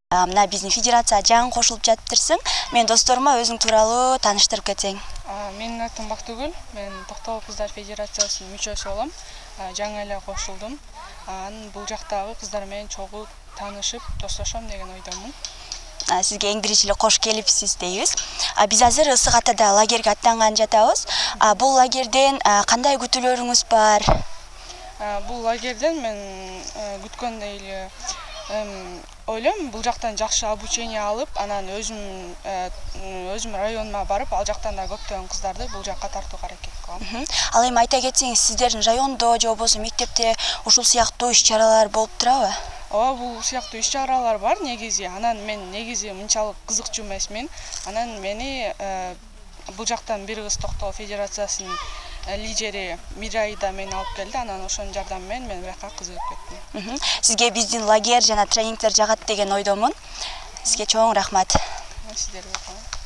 Мына биздин федерация жаңы кошулуп жатыптырсың. Мен досторума өзүң тууралуу тааныштырып кетсең. Менин атым Бактыгүл. Мен Токтогул кыздар федерациясынын мүчөсү болом. Жаңы эле кошулдум. Бул жактагы кыздар менен чогуу таанышып, достошом деген ойдомун. Сизге эң биринчи эле кош келипсиз дейбиз. Биз азыр ысык атада лагерге аттанган жатабыз. Бул лагерден кандай күтүүлөрүңүз бар? Бул лагерден мен күткөндөй эле ойлойм, бул жактан жакшы обучение алып, анан өзүм районума барып, ал жактан да көптөгөн кыздарды бул жакка тартууга аракет кылам. Ал эми айта кетсеңиз, сиздердин райондо же болбосо мектепте ушул сыяктуу иш-чаралар болуп турабы? Ооба, бул сыяктуу иш-чаралар бар негизи. Анан мен негизи мынчалык кызыкчу эмесмин. Анан мени бул жактан бир кыз Токтогул федерациясынын лидери Мирайда мени алып келди. Анан ошонун жардамы менен мен буяка кызыгып кеттим. Сизге биздин лагерь жана тренингдер жагат деген ойдомун. Сизге чоң рахмат. Сиздерге рахмат.